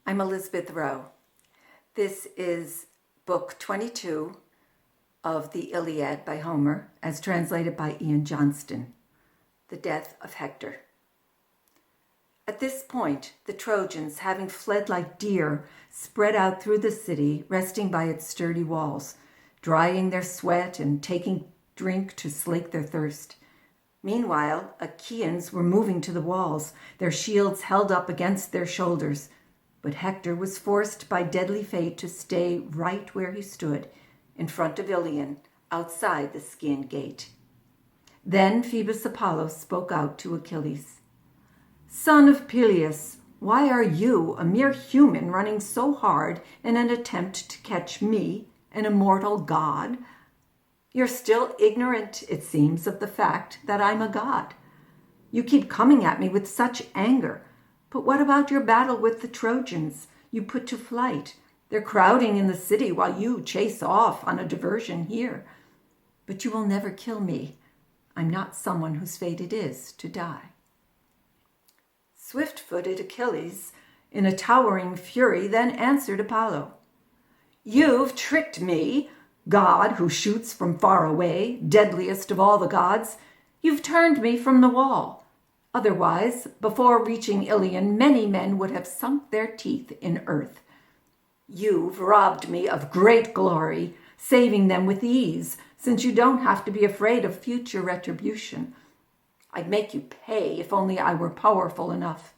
I'm Elizabeth Rowe. This is book 22 of the Iliad by Homer, as translated by Ian Johnston, The Death of Hector. At this point, the Trojans, having fled like deer, spread out through the city, resting by its sturdy walls, drying their sweat and taking drink to slake their thirst. Meanwhile, Achaeans were moving to the walls, their shields held up against their shoulders. But Hector was forced by deadly fate to stay right where he stood, in front of Iliad, outside the Scaean gate. Then Phoebus Apollo spoke out to Achilles. "Son of Peleus, why are you, a mere human, running so hard in an attempt to catch me, an immortal god? You're still ignorant, it seems, of the fact that I'm a god. You keep coming at me with such anger. But what about your battle with the Trojans you put to flight? They're crowding in the city while you chase off on a diversion here. But you will never kill me. I'm not someone whose fate it is to die." Swift-footed Achilles, in a towering fury, then answered Apollo. "You've tricked me, god who shoots from far away, deadliest of all the gods. You've turned me from the wall. Otherwise, before reaching Iliad, many men would have sunk their teeth in earth. You've robbed me of great glory, saving them with ease, since you don't have to be afraid of future retribution. I'd make you pay if only I were powerful enough."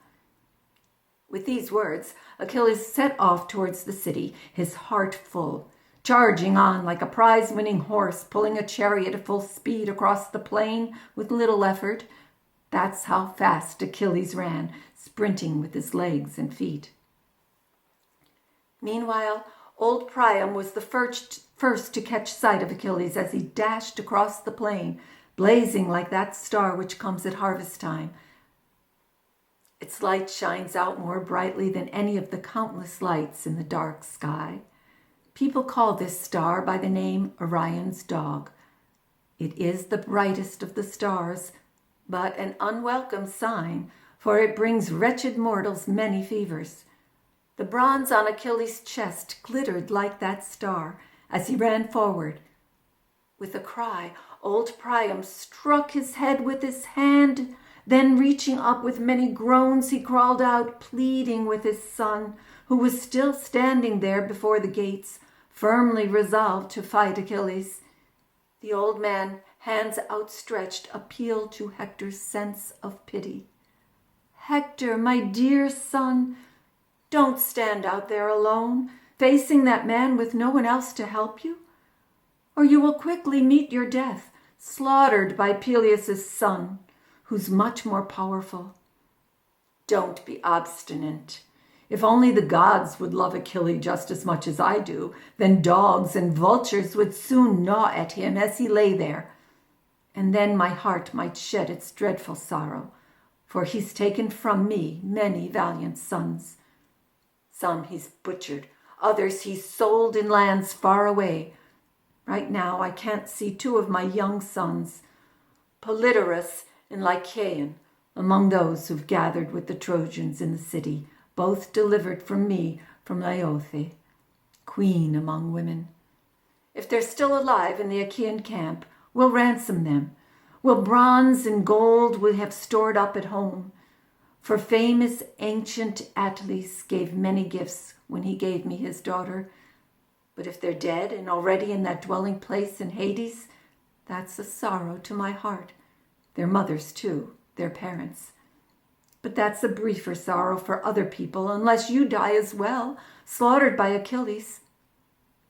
With these words, Achilles set off towards the city, his heart full, charging on like a prize-winning horse pulling a chariot at full speed across the plain with little effort. That's how fast Achilles ran, sprinting with his legs and feet. Meanwhile, old Priam was the first to catch sight of Achilles as he dashed across the plain, blazing like that star which comes at harvest time. Its light shines out more brightly than any of the countless lights in the dark sky. People call this star by the name Orion's dog. It is the brightest of the stars, but an unwelcome sign, for it brings wretched mortals many fevers. The bronze on Achilles' chest glittered like that star as he ran forward. With a cry, old Priam struck his head with his hand. Then, reaching up with many groans, he crawled out, pleading with his son, who was still standing there before the gates, firmly resolved to fight Achilles. The old man, hands outstretched, appealed to Hector's sense of pity. "Hector, my dear son, don't stand out there alone, facing that man with no one else to help you, or you will quickly meet your death, slaughtered by Peleus' son, who's much more powerful. Don't be obstinate. If only the gods would love Achilles just as much as I do, then dogs and vultures would soon gnaw at him as he lay there. And then my heart might shed its dreadful sorrow, for he's taken from me many valiant sons. Some he's butchered, others he's sold in lands far away. Right now I can't see two of my young sons, Polydamas and Lycaon, among those who've gathered with the Trojans in the city, both delivered from me from Laothoe, queen among women. If they're still alive in the Achaean camp, we'll ransom them. We'll bronze and gold we have stored up at home. For famous ancient Atlas gave many gifts when he gave me his daughter. But if they're dead and already in that dwelling place in Hades, that's a sorrow to my heart. Their mothers too, their parents. But that's a briefer sorrow for other people, unless you die as well, slaughtered by Achilles.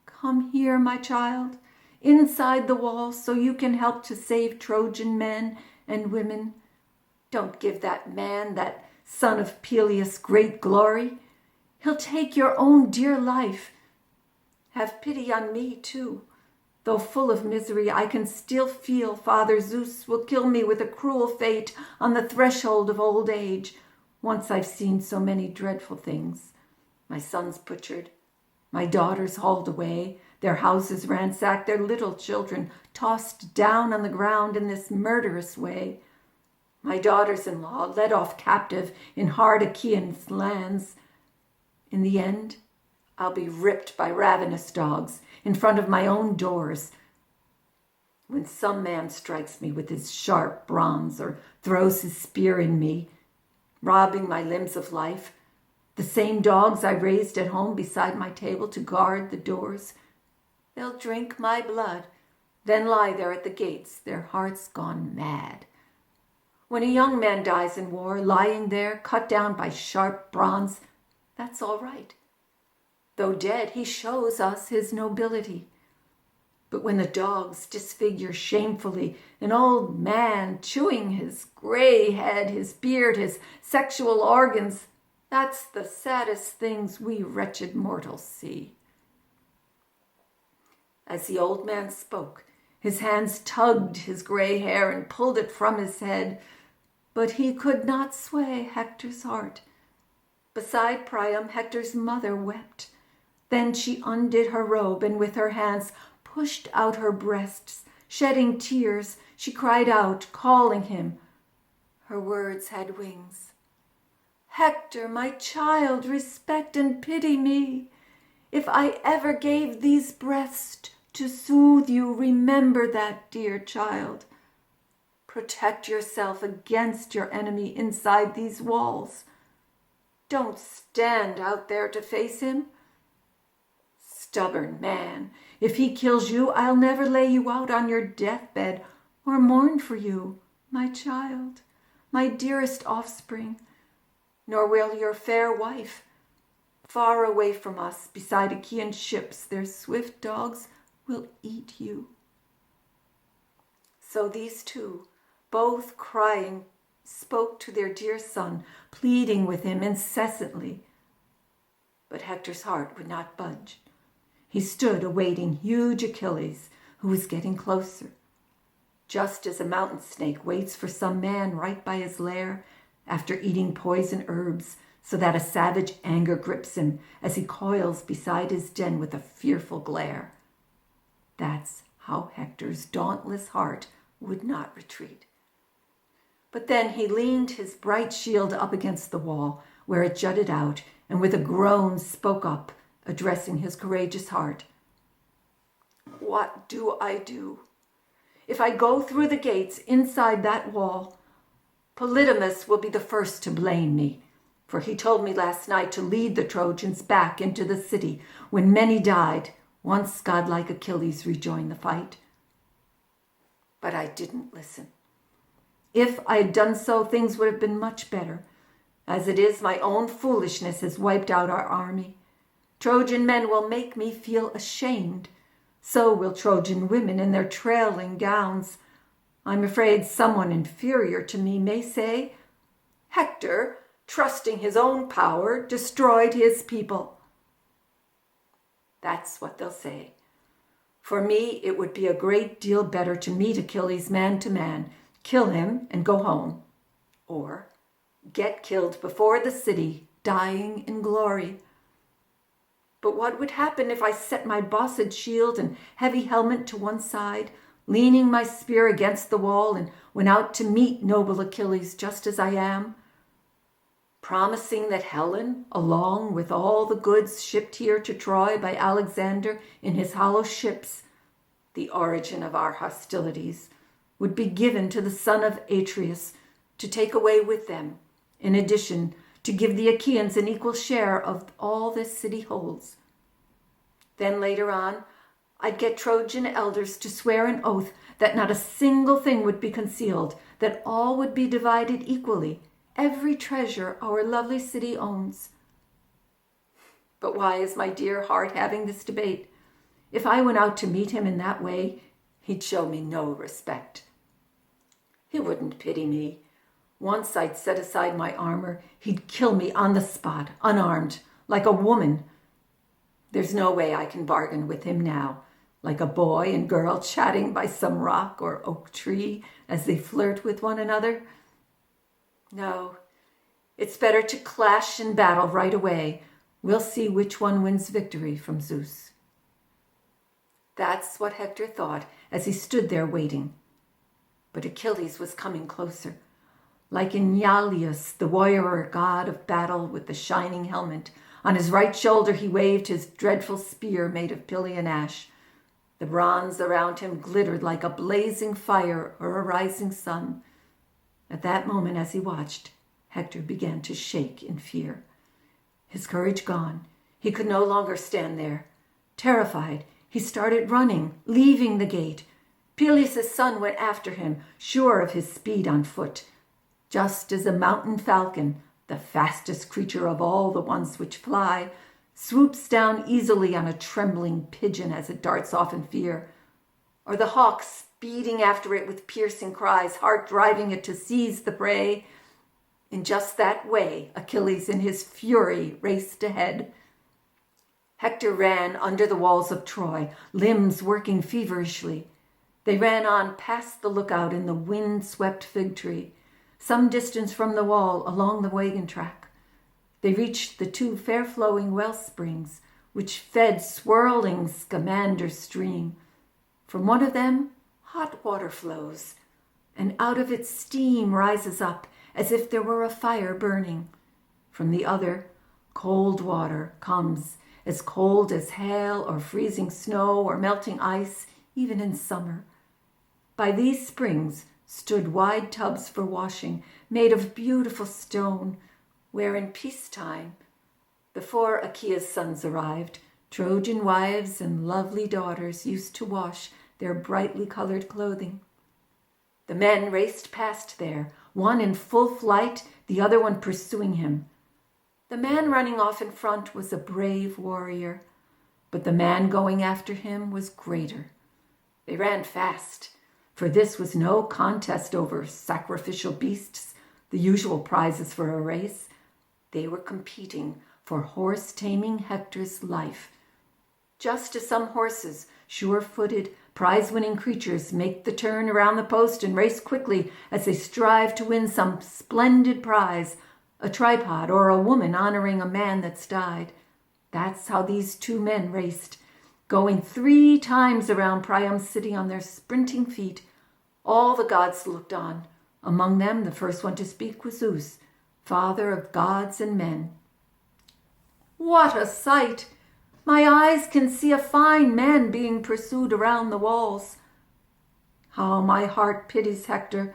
Come here, my child, inside the walls, so you can help to save Trojan men and women. Don't give that man, that son of Peleus, great glory. He'll take your own dear life. Have pity on me, too. Though full of misery, I can still feel Father Zeus will kill me with a cruel fate on the threshold of old age, once I've seen so many dreadful things. My sons butchered, my daughters hauled away, their houses ransacked, their little children tossed down on the ground in this murderous way. My daughters-in-law led off captive in hard Achaean lands. In the end, I'll be ripped by ravenous dogs in front of my own doors. When some man strikes me with his sharp bronze or throws his spear in me, robbing my limbs of life, the same dogs I raised at home beside my table to guard the doors, they'll drink my blood, then lie there at the gates, their hearts gone mad. When a young man dies in war, lying there, cut down by sharp bronze, that's all right. Though dead, he shows us his nobility. But when the dogs disfigure shamefully an old man, chewing his gray head, his beard, his sexual organs, that's the saddest things we wretched mortals see. As the old man spoke, his hands tugged his gray hair and pulled it from his head, but he could not sway Hector's heart. Beside Priam, Hector's mother wept. Then she undid her robe and with her hands pushed out her breasts. Shedding tears, she cried out, calling him. Her words had wings. Hector, my child, respect and pity me. If I ever gave these breaths to soothe you, remember that, dear child. Protect yourself against your enemy inside these walls. Don't stand out there to face him. Stubborn man, if he kills you, I'll never lay you out on your deathbed or mourn for you, my child, my dearest offspring, nor will your fair wife. Far away from us, beside Achaean ships, their swift dogs will eat you. So these two, both crying, spoke to their dear son, pleading with him incessantly. But Hector's heart would not budge. He stood awaiting huge Achilles, who was getting closer. Just as a mountain snake waits for some man right by his lair after eating poison herbs, so that a savage anger grips him as he coils beside his den with a fearful glare. That's how Hector's dauntless heart would not retreat. But then he leaned his bright shield up against the wall, where it jutted out, and with a groan spoke up, addressing his courageous heart. What do I do? If I go through the gates inside that wall, Polydamas will be the first to blame me, for he told me last night to lead the Trojans back into the city when many died, once godlike Achilles rejoined the fight. But I didn't listen. If I had done so, things would have been much better. As it is, my own foolishness has wiped out our army. Trojan men will make me feel ashamed. So will Trojan women in their trailing gowns. I'm afraid someone inferior to me may say, Hector, trusting his own power, destroyed his people. That's what they'll say. For me, it would be a great deal better to meet Achilles man to man, kill him and go home, or get killed before the city, dying in glory. But what would happen if I set my bossed shield and heavy helmet to one side, leaning my spear against the wall, and went out to meet noble Achilles just as I am, promising that Helen, along with all the goods shipped here to Troy by Alexander in his hollow ships, the origin of our hostilities, would be given to the son of Atreus to take away with them, in addition to give the Achaeans an equal share of all this city holds. Then later on, I'd get Trojan elders to swear an oath that not a single thing would be concealed, that all would be divided equally, every treasure our lovely city owns. But why is my dear heart having this debate? If I went out to meet him in that way, he'd show me no respect. He wouldn't pity me. Once I'd set aside my armor, he'd kill me on the spot, unarmed, like a woman. There's no way I can bargain with him now, like a boy and girl chatting by some rock or oak tree as they flirt with one another. No, it's better to clash in battle right away. We'll see which one wins victory from Zeus. That's what Hector thought as he stood there waiting. But Achilles was coming closer. Like Inyalius, the warrior god of battle with the shining helmet, On his right shoulder he waved his dreadful spear made of Pylian ash. The bronze around him glittered like a blazing fire or a rising sun. At that moment, as he watched, Hector began to shake in fear. His courage gone, he could no longer stand there. Terrified, he started running, leaving the gate. Peleus' son went after him, sure of his speed on foot. Just as a mountain falcon, the fastest creature of all the ones which fly, swoops down easily on a trembling pigeon as it darts off in fear, or the hawk speeding after it with piercing cries, heart driving it to seize the prey. In just that way, Achilles in his fury raced ahead. Hector ran under the walls of Troy, limbs working feverishly. They ran on past the lookout in the wind-swept fig tree, some distance from the wall along the wagon track. They reached the 2 fair-flowing well springs, which fed swirling Scamander stream. From one of them, hot water flows, and out of it steam rises up as if there were a fire burning. From the other, cold water comes, as cold as hail or freezing snow or melting ice, even in summer. By these springs stood wide tubs for washing, made of beautiful stone, where in peacetime, before Achaea's sons arrived, Trojan wives and lovely daughters used to wash their brightly colored clothing. The men raced past there, one in full flight, the other one pursuing him. The man running off in front was a brave warrior, but the man going after him was greater. They ran fast, for this was no contest over sacrificial beasts, the usual prizes for a race. They were competing for horse-taming Hector's life. Just as some horses, sure-footed, prize-winning creatures, make the turn around the post and race quickly as they strive to win some splendid prize, a tripod or a woman honoring a man that's died. That's how these 2 men raced, going 3 times around Priam's city on their sprinting feet. All the gods looked on. Among them, the first one to speak was Zeus, father of gods and men. What a sight! My eyes can see a fine man being pursued around the walls. How my heart pities Hector,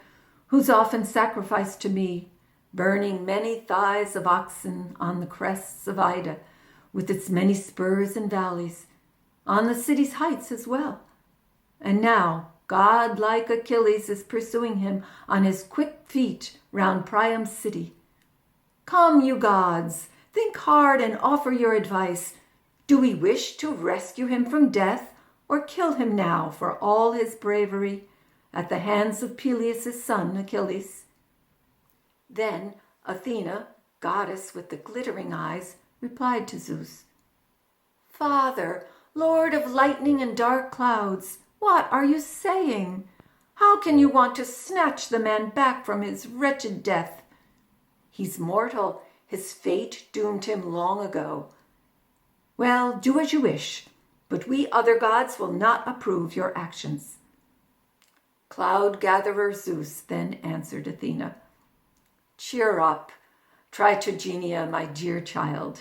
who's often sacrificed to me, burning many thighs of oxen on the crests of Ida, with its many spurs and valleys, on the city's heights as well. And now, God-like Achilles is pursuing him on his quick feet round Priam's city. Come, you gods, think hard and offer your advice. Do we wish to rescue him from death, or kill him now for all his bravery at the hands of Peleus' son Achilles? Then Athena, goddess with the glittering eyes, replied to Zeus, Father, Lord of lightning and dark clouds, what are you saying? How can you want to snatch the man back from his wretched death? He's mortal. His fate doomed him long ago. Well, do as you wish, but we other gods will not approve your actions. Cloud-gatherer Zeus then answered Athena, Cheer up, Tritogenia, my dear child.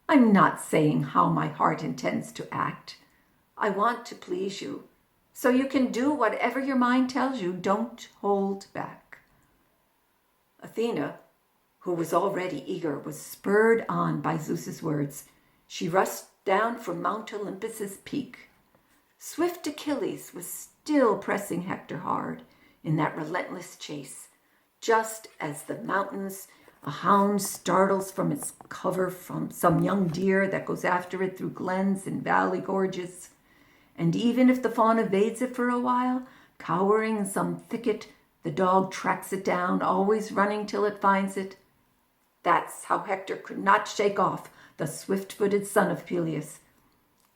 I'm not saying how my heart intends to act. I want to please you, so you can do whatever your mind tells you. Don't hold back. Athena, who was already eager, was spurred on by Zeus's words. She rushed down from Mount Olympus's peak. Swift Achilles was still pressing Hector hard in that relentless chase, just as the mountains, a hound startles from its cover from some young deer that goes after it through glens and valley gorges. And even if the fawn evades it for a while, cowering in some thicket, the dog tracks it down, always running till it finds it. That's how Hector could not shake off the swift-footed son of Peleus.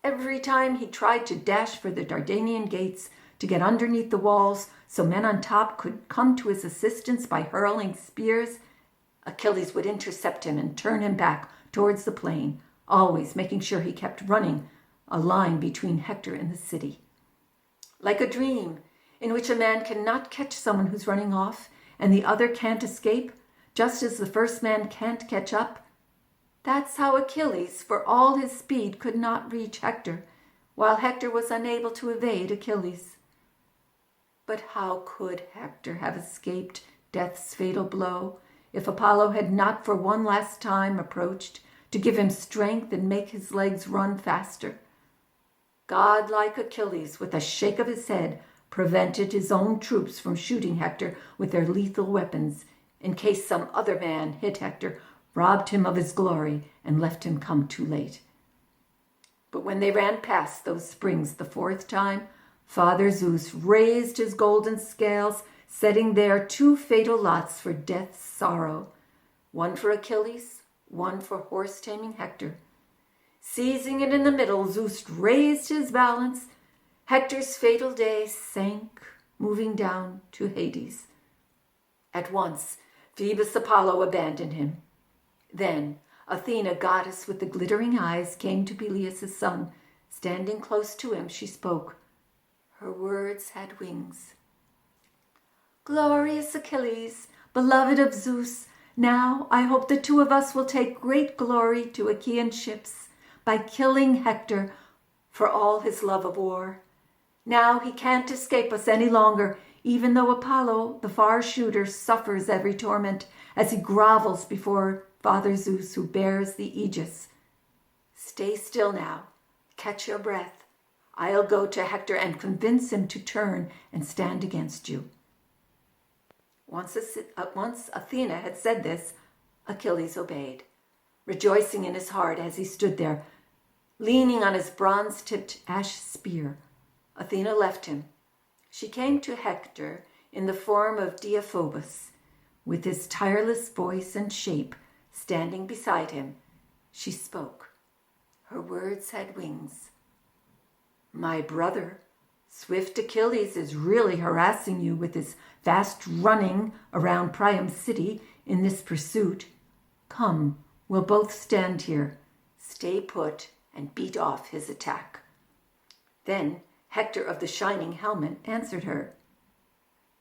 Every time he tried to dash for the Dardanian gates, to get underneath the walls so men on top could come to his assistance by hurling spears, Achilles would intercept him and turn him back towards the plain, always making sure he kept running a line between Hector and the city. Like a dream in which a man cannot catch someone who's running off and the other can't escape, just as the first man can't catch up, That's how Achilles, for all his speed, could not reach Hector, while Hector was unable to evade Achilles. But how could Hector have escaped death's fatal blow if Apollo had not for one last time approached to give him strength and make his legs run faster? God-like Achilles, with a shake of his head, prevented his own troops from shooting Hector with their lethal weapons, in case some other man hit Hector, robbed him of his glory, and left him come too late. But when they ran past those springs the fourth time, Father Zeus raised his golden scales, setting there 2 fatal lots for death's sorrow, one for Achilles, one for horse-taming Hector. Seizing it in the middle, Zeus raised his balance. Hector's fatal day sank, moving down to Hades. At once, Phoebus Apollo abandoned him. Then Athena, goddess with the glittering eyes, came to Peleus' son. Standing close to him, she spoke. Her words had wings. Glorious Achilles, beloved of Zeus, now I hope the 2 of us will take great glory to Achaean ships by killing Hector for all his love of war. Now he can't escape us any longer, even though Apollo, the far shooter, suffers every torment as he grovels before Father Zeus, who bears the aegis. Stay still now. Catch your breath. I'll go to Hector and convince him to turn and stand against you. Once Athena had said this, Achilles obeyed, rejoicing in his heart as he stood there, leaning on his bronze-tipped ash spear. Athena left him. She came to Hector in the form of Deiphobus, with his tireless voice and shape standing beside him. She spoke. Her words had wings. My brother, swift Achilles, is really harassing you with his fast running around Priam's city in this pursuit. Come, we'll both stand here, stay put, and beat off his attack. Then Hector of the shining helmet answered her.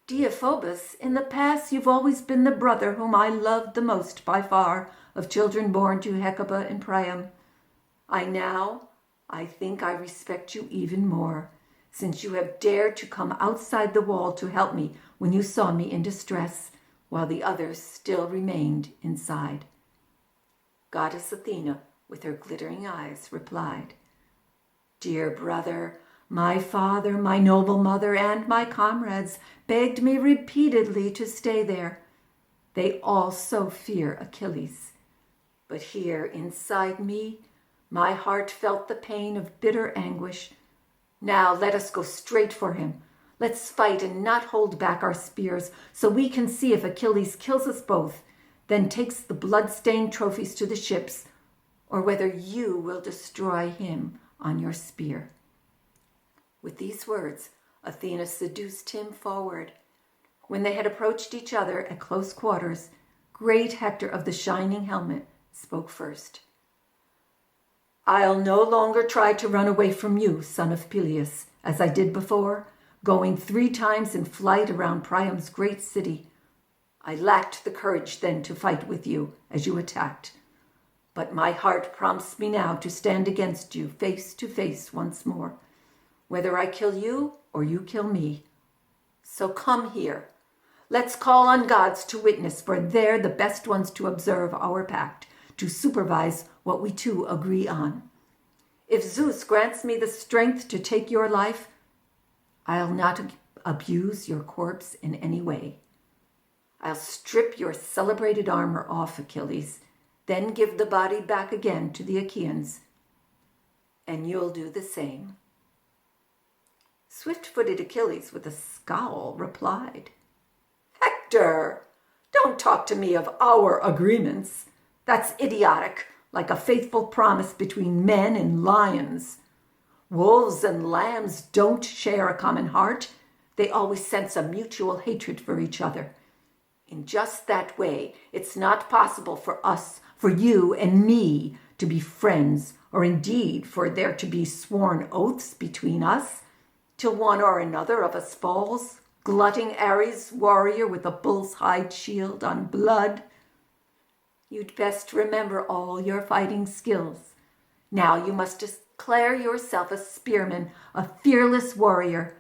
Deiphobus, in the past you've always been the brother whom I loved the most by far of children born to Hecuba and Priam. I think I respect you even more, since you have dared to come outside the wall to help me when you saw me in distress, while the others still remained inside. Goddess Athena, with her glittering eyes, replied, Dear brother, my father, my noble mother, and my comrades begged me repeatedly to stay there. They all so fear Achilles. But here inside me, my heart felt the pain of bitter anguish. Now let us go straight for him. Let's fight and not hold back our spears, so we can see if Achilles kills us both, then takes the blood-stained trophies to the ships, or whether you will destroy him on your spear. With these words, Athena seduced him forward. When they had approached each other at close quarters, great Hector of the shining helmet spoke first. I'll no longer try to run away from you, son of Peleus, as I did before, going 3 times in flight around Priam's great city. I lacked the courage then to fight with you as you attacked. But my heart prompts me now to stand against you face to face once more, whether I kill you or you kill me. So come here. Let's call on gods to witness, for they're the best ones to observe our pact, to supervise what we two agree on. If Zeus grants me the strength to take your life, I'll not abuse your corpse in any way. I'll strip your celebrated armor off, Achilles, then give the body back again to the Achaeans, and you'll do the same. Swift-footed Achilles, with a scowl, replied, Hector, don't talk to me of our agreements. That's idiotic, like a faithful promise between men and lions. Wolves and lambs don't share a common heart. They always sense a mutual hatred for each other. In just that way, it's not possible for us, for you and me, to be friends, or indeed for there to be sworn oaths between us, till one or another of us falls, glutting Ares' warrior with a bull's hide shield on blood. You'd best remember all your fighting skills. Now you must declare yourself a spearman, a fearless warrior.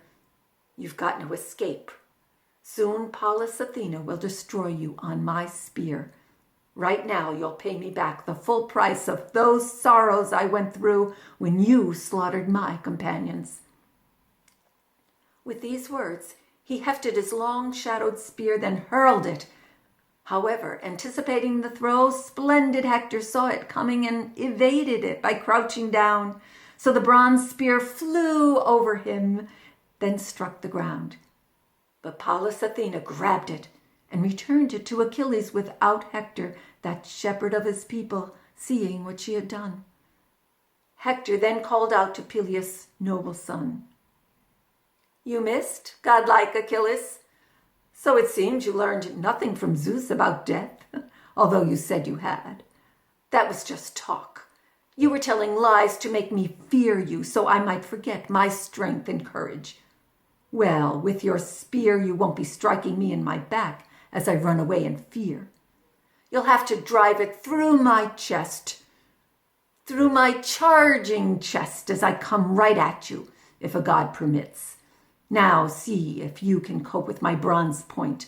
You've got no escape. Soon Pallas Athena will destroy you on my spear. Right now you'll pay me back the full price of those sorrows I went through when you slaughtered my companions." With these words, he hefted his long-shadowed spear, then hurled it. However, anticipating the throw, splendid Hector saw it coming and evaded it by crouching down. So the bronze spear flew over him, then struck the ground. But Pallas Athena grabbed it and returned it to Achilles without Hector, that shepherd of his people, seeing what she had done. Hector then called out to Peleus' noble son, "You missed, godlike Achilles. So it seems you learned nothing from Zeus about death, although you said you had. That was just talk. You were telling lies to make me fear you, so I might forget my strength and courage. Well, with your spear you won't be striking me in my back as I run away in fear. You'll have to drive it through my chest, through my charging chest as I come right at you, if a god permits. Now see if you can cope with my bronze point.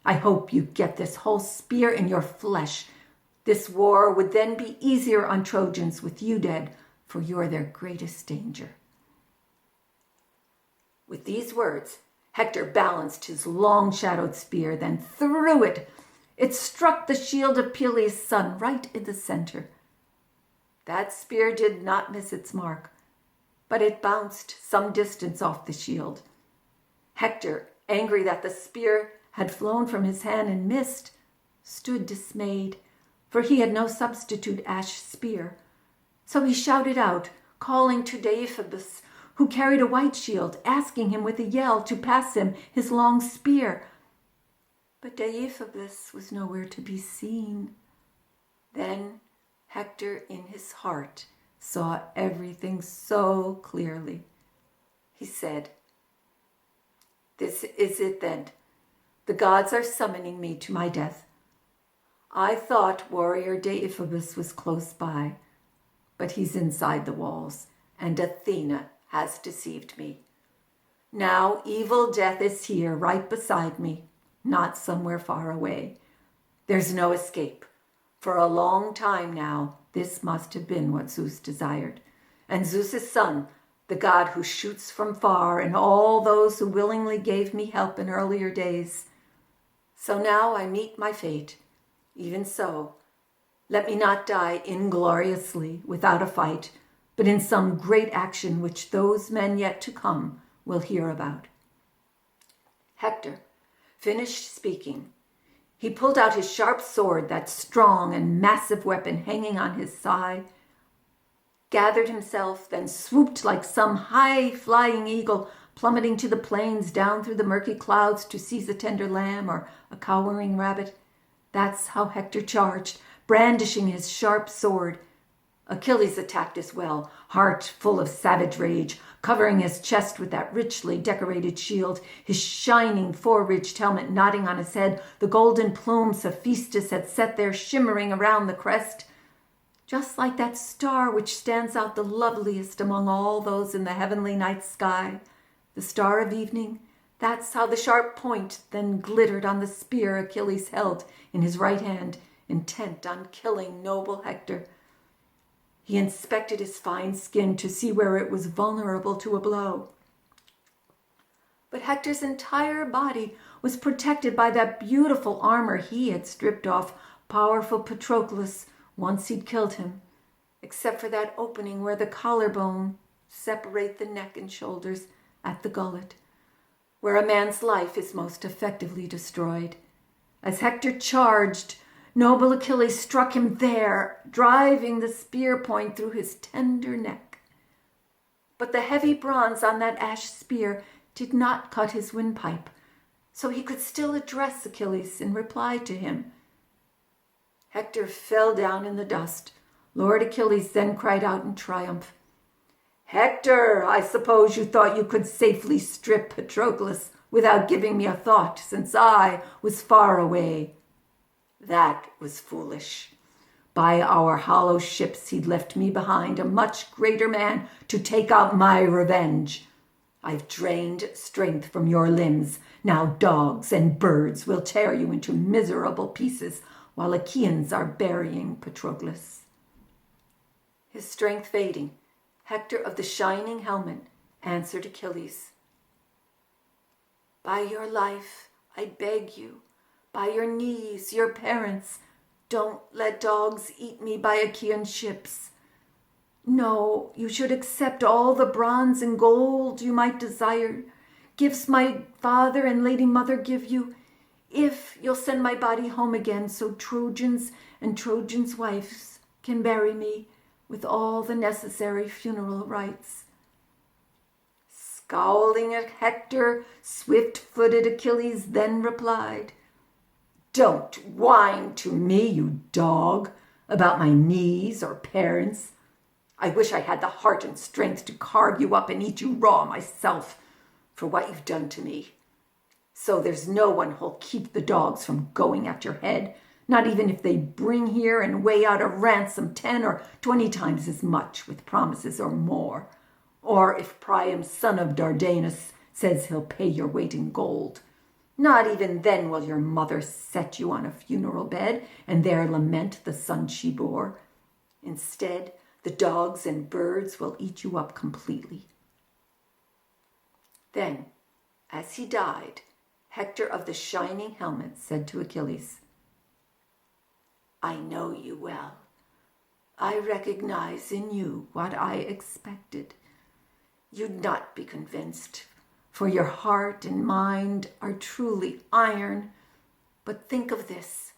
I hope you get this whole spear in your flesh. This war would then be easier on Trojans with you dead, for you're their greatest danger." With these words, Hector balanced his long-shadowed spear, then threw it. It struck the shield of Peleus' son right in the center. That spear did not miss its mark, but it bounced some distance off the shield. Hector, angry that the spear had flown from his hand and missed, stood dismayed, for he had no substitute ash spear. So he shouted out, calling to Deiphobus, who carried a white shield, asking him with a yell to pass him his long spear. But Deiphobus was nowhere to be seen. Then Hector in his heart saw everything so clearly. He said, "This is it then. The gods are summoning me to my death. I thought warrior Deiphobus was close by, but he's inside the walls, and Athena has deceived me. Now evil death is here right beside me, not somewhere far away. There's no escape. For a long time now, this must have been what Zeus desired. And Zeus' son, the god who shoots from far, and all those who willingly gave me help in earlier days. So now I meet my fate. Even so, let me not die ingloriously without a fight, but in some great action which those men yet to come will hear about." Hector finished speaking. He pulled out his sharp sword, that strong and massive weapon hanging on his side, gathered himself, then swooped like some high-flying eagle, plummeting to the plains down through the murky clouds to seize a tender lamb or a cowering rabbit. That's how Hector charged, brandishing his sharp sword. Achilles attacked as well, heart full of savage rage, covering his chest with that richly decorated shield, his shining four-ridged helmet nodding on his head, the golden plumes Hephaestus had set there shimmering around the crest. Just like that star which stands out the loveliest among all those in the heavenly night sky, the star of evening, that's how the sharp point then glittered on the spear Achilles held in his right hand, intent on killing noble Hector. He inspected his fine skin to see where it was vulnerable to a blow. But Hector's entire body was protected by that beautiful armor he had stripped off powerful Patroclus once he'd killed him, except for that opening where the collarbone separates the neck and shoulders at the gullet, where a man's life is most effectively destroyed. As Hector charged, noble Achilles struck him there, driving the spear point through his tender neck. But the heavy bronze on that ash spear did not cut his windpipe, so he could still address Achilles and reply to him. Hector fell down in the dust. Lord Achilles then cried out in triumph, "Hector, I suppose you thought you could safely strip Patroclus without giving me a thought, since I was far away. That was foolish. By our hollow ships he'd left me behind, a much greater man to take out my revenge. I've drained strength from your limbs. Now dogs and birds will tear you into miserable pieces while Achaeans are burying Patroclus. His strength fading, Hector of the shining helmet answered Achilles. By your life, I beg you, by your knees, your parents, don't let dogs eat me by Achaean ships. No, you should accept all the bronze and gold you might desire, gifts my father and lady mother give you, if you'll send my body home again so Trojans and Trojans' wives can bury me with all the necessary funeral rites. Scowling at Hector, swift-footed Achilles then replied, Don't whine to me, you dog, about my knees or parents. I wish I had the heart and strength to carve you up and eat you raw myself for what you've done to me. So there's no one who'll keep the dogs from going at your head, not even if they bring here and weigh out a ransom 10 or 20 times as much with promises or more. Or if Priam, son of Dardanus, says he'll pay your weight in gold. Not even then will your mother set you on a funeral bed and there lament the son she bore. Instead, the dogs and birds will eat you up completely. Then, as he died, Hector of the shining helmet said to Achilles, I know you well. I recognize in you what I expected. You'd not be convinced, for your heart and mind are truly iron. But think of this.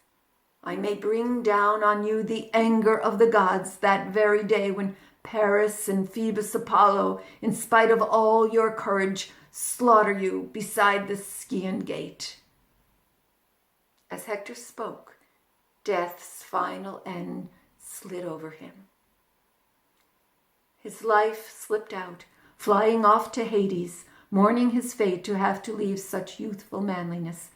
I may bring down on you the anger of the gods that very day when Paris and Phoebus Apollo, in spite of all your courage, slaughter you beside the Scaean gate. As Hector spoke, death's final end slid over him. His life slipped out, flying off to Hades, mourning his fate to have to leave such youthful manliness.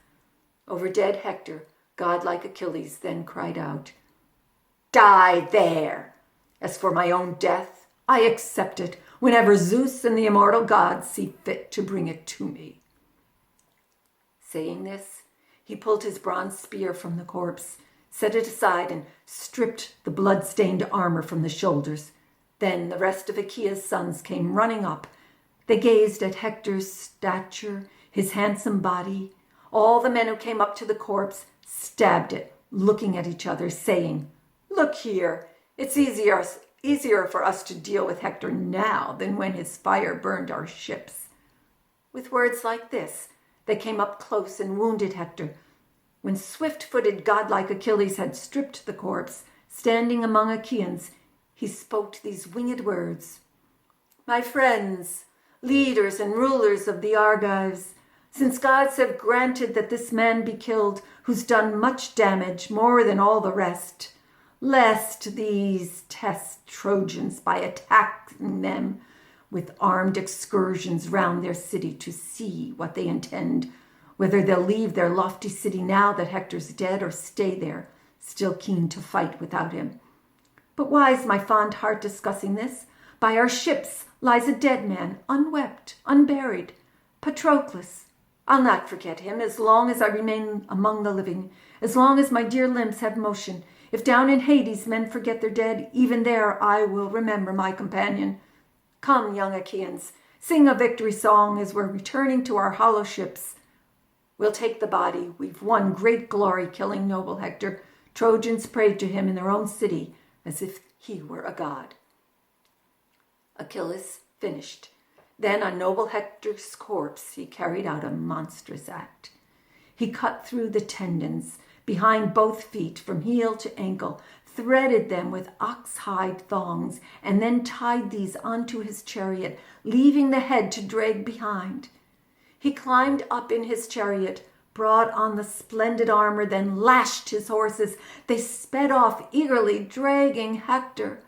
Over dead Hector, godlike Achilles then cried out, Die there! As for my own death, I accept it whenever Zeus and the immortal gods see fit to bring it to me. Saying this, he pulled his bronze spear from the corpse, set it aside, and stripped the blood-stained armor from the shoulders. Then the rest of Achaea's sons came running up. They gazed at Hector's stature, his handsome body. All the men who came up to the corpse stabbed it, looking at each other, saying, Look here, it's easier for us to deal with Hector now than when his fire burned our ships. With words like this, they came up close and wounded Hector. When swift-footed godlike Achilles had stripped the corpse, standing among Achaeans, he spoke these winged words, My friends, leaders and rulers of the Argives, since gods have granted that this man be killed, who's done much damage, more than all the rest, lest these test Trojans by attacking them with armed excursions round their city to see what they intend, whether they'll leave their lofty city now that Hector's dead or stay there, still keen to fight without him. But why is my fond heart discussing this? By our ships lies a dead man, unwept, unburied, Patroclus. I'll not forget him as long as I remain among the living, as long as my dear limbs have motion. If down in Hades men forget their dead, even there I will remember my companion. Come, young Achaeans, sing a victory song as we're returning to our hollow ships. We'll take the body. We've won great glory killing noble Hector. Trojans prayed to him in their own city as if he were a god. Achilles finished. Then on noble Hector's corpse he carried out a monstrous act. He cut through the tendons behind both feet from heel to ankle, threaded them with ox-hide thongs, and then tied these onto his chariot, leaving the head to drag behind. He climbed up in his chariot, brought on the splendid armor, then lashed his horses. They sped off eagerly, dragging Hector.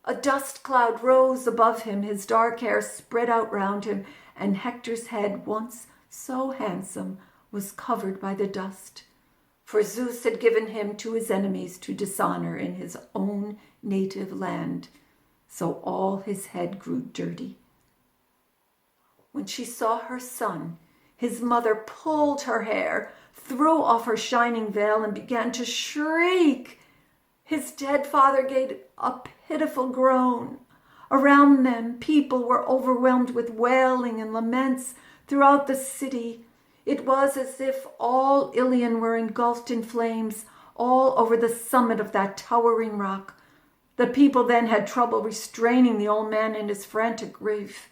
A dust cloud rose above him, his dark hair spread out round him, and Hector's head, once so handsome, was covered by the dust. for Zeus had given him to his enemies to dishonor in his own native land. So all his head grew dirty. When she saw her son, his mother pulled her hair, threw off her shining veil, and began to shriek. His dead father gave a pitiful groan. Around them, people were overwhelmed with wailing and laments throughout the city. It was as if all Ilion were engulfed in flames all over the summit of that towering rock. The people then had trouble restraining the old man in his frantic grief.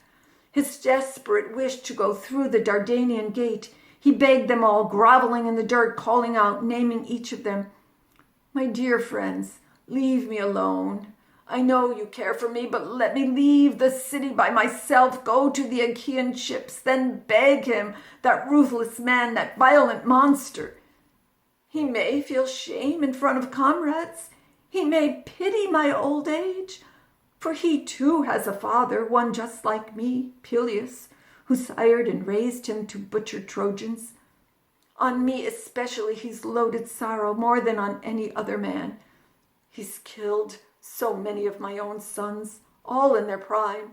His desperate wish to go through the Dardanian gate. He begged them all, groveling in the dirt, calling out, naming each of them. My dear friends, leave me alone. I know you care for me, but let me leave the city by myself, go to the Achaean ships, then beg him, that ruthless man, that violent monster. He may feel shame in front of comrades. He may pity my old age, for he too has a father, one just like me, Peleus, who sired and raised him to butcher Trojans. On me especially he's loaded sorrow more than on any other man. He's killed so many of my own sons, all in their prime.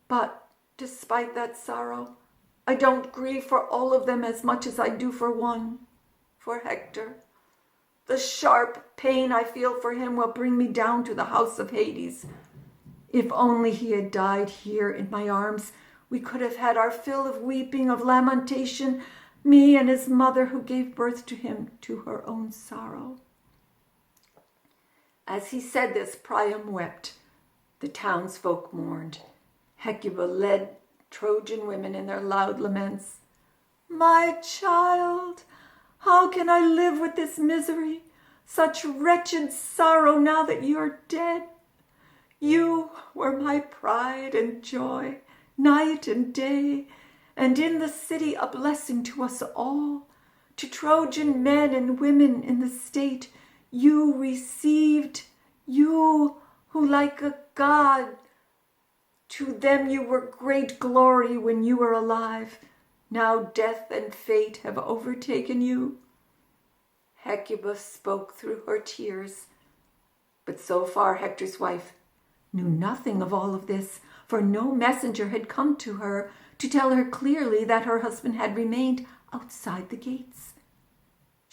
But despite that sorrow, I don't grieve for all of them as much as I do for one, for Hector. The sharp pain I feel for him will bring me down to the house of Hades. If only he had died here in my arms, we could have had our fill of weeping, of lamentation, me and his mother who gave birth to him to her own sorrow. As he said this, Priam wept. The townsfolk mourned. Hecuba led Trojan women in their loud laments. My child, how can I live with this misery, such wretched sorrow now that you are dead? You were my pride and joy, night and day, and in the city a blessing to us all. To Trojan men and women in the state you received, you who like a god, to them you were great glory when you were alive. Now death and fate have overtaken you. Hecuba spoke through her tears, but so far Hector's wife knew nothing of all of this, for no messenger had come to her to tell her clearly that her husband had remained outside the gates.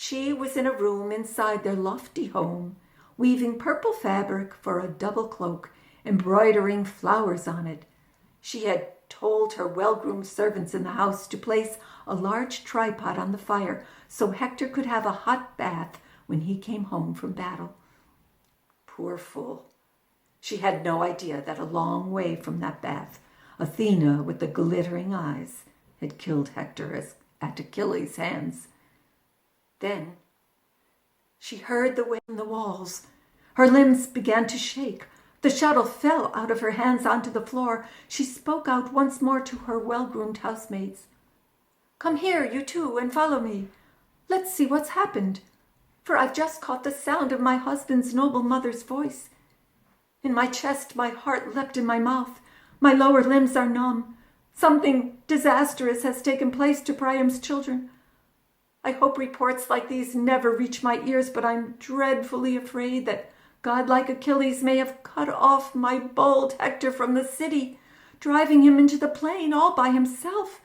She was in a room inside their lofty home, weaving purple fabric for a double cloak, embroidering flowers on it. She had told her well-groomed servants in the house to place a large tripod on the fire so Hector could have a hot bath when he came home from battle. Poor fool. She had no idea that a long way from that bath, Athena with the glittering eyes had killed Hector at Achilles' hands. Then she heard the wind in the walls. Her limbs began to shake. The shuttle fell out of her hands onto the floor. She spoke out once more to her well-groomed housemates. Come here, you two, and follow me. Let's see what's happened, for I've just caught the sound of my husband's noble mother's voice. In my chest, my heart leapt in my mouth. My lower limbs are numb. Something disastrous has taken place to Priam's children. I hope reports like these never reach my ears, but I'm dreadfully afraid that godlike Achilles may have cut off my bold Hector from the city, driving him into the plain all by himself,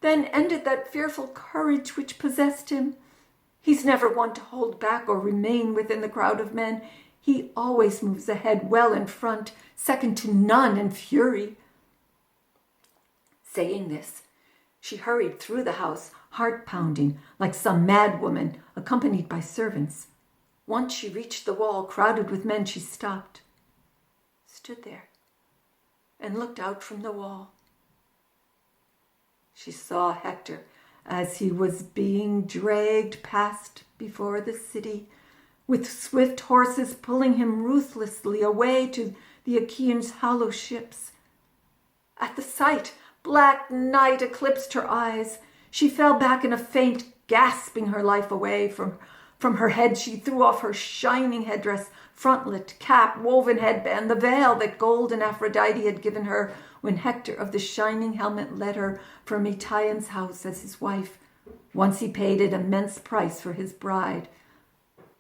then ended that fearful courage which possessed him. He's never one to hold back or remain within the crowd of men. He always moves ahead well in front, second to none in fury. Saying this, she hurried through the house, heart pounding like some mad woman, accompanied by servants. Once she reached the wall crowded with men, she stopped, stood there, and looked out from the wall. She saw Hector as he was being dragged past before the city, with swift horses pulling him ruthlessly away to the Achaeans' hollow ships. At the sight, black night eclipsed her eyes. She fell back in a faint, gasping her life away. From her head she threw off her shining headdress, frontlet, cap, woven headband, the veil that golden Aphrodite had given her when Hector of the shining helmet led her from Metion's house as his wife, Once he paid an immense price for his bride.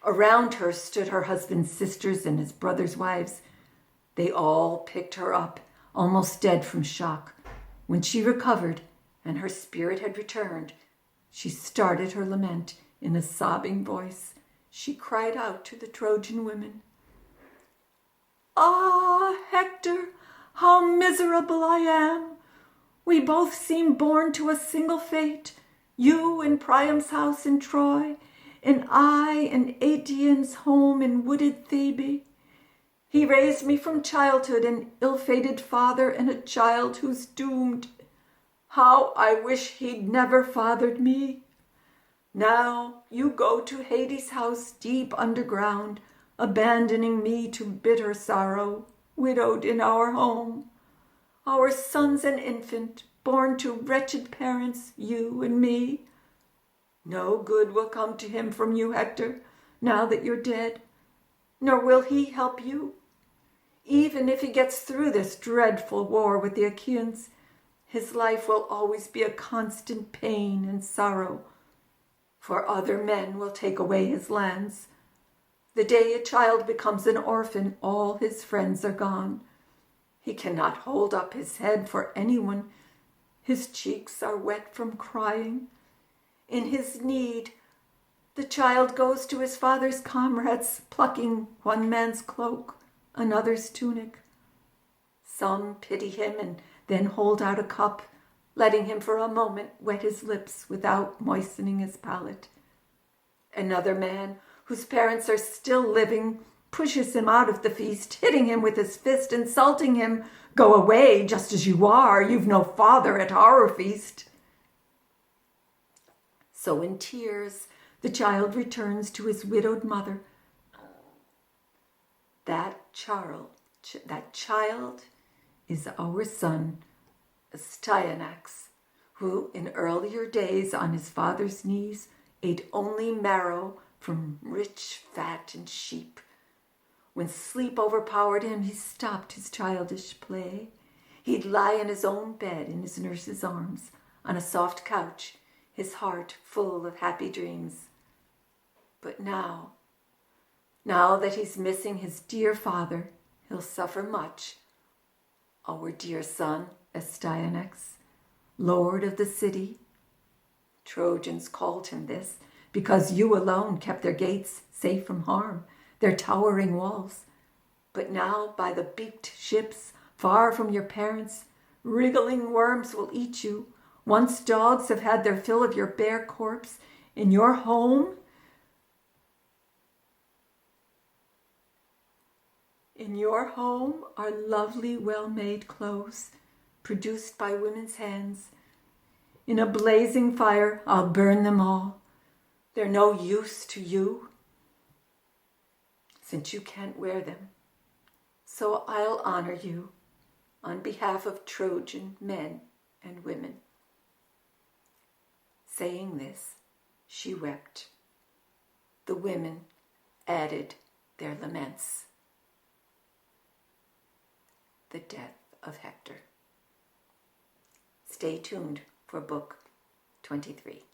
Around her stood her husband's sisters and his brother's wives. They all picked her up, almost dead from shock. When she recovered and her spirit had returned, she started her lament in a sobbing voice. She cried out to the Trojan women, "Ah, Hector, how miserable I am! We both seem born to a single fate, you in Priam's house in Troy, and I in Aeaeon's home in wooded Thebe. He raised me from childhood, an ill-fated father and a child who's doomed. How I wish he'd never fathered me. Now you go to Hades' house deep underground, abandoning me to bitter sorrow, widowed in our home. Our son's an infant, born to wretched parents, you and me. No good will come to him from you, Hector, now that you're dead, nor will he help you. Even if he gets through this dreadful war with the Achaeans, his life will always be a constant pain and sorrow, for other men will take away his lands. The day a child becomes an orphan, all his friends are gone. He cannot hold up his head for anyone. His cheeks are wet from crying. In his need, the child goes to his father's comrades, plucking one man's cloak, another's tunic. Some pity him and then hold out a cup, letting him for a moment wet his lips without moistening his palate. Another man, whose parents are still living, pushes him out of the feast, hitting him with his fist, insulting him. "Go away, just as you are. You've no father at our feast." So in tears, the child returns to his widowed mother. That child is our son, Astyanax, who in earlier days on his father's knees ate only marrow from rich fat and sheep. When sleep overpowered him, he stopped his childish play. He'd lie in his own bed in his nurse's arms, on a soft couch, his heart full of happy dreams. But now that he's missing his dear father, he'll suffer much. Our dear son, Astyanax, lord of the city. Trojans called him this because you alone kept their gates safe from harm, their towering walls. But now by the beaked ships, far from your parents, wriggling worms will eat you. Once dogs have had their fill of your bare corpse. In your home, are lovely, well-made clothes, produced by women's hands. In a blazing fire, I'll burn them all. They're no use to you, since you can't wear them. So I'll honor you on behalf of Trojan men and women. Saying this, she wept. The women added their laments. The death of Hector. Stay tuned for book 23.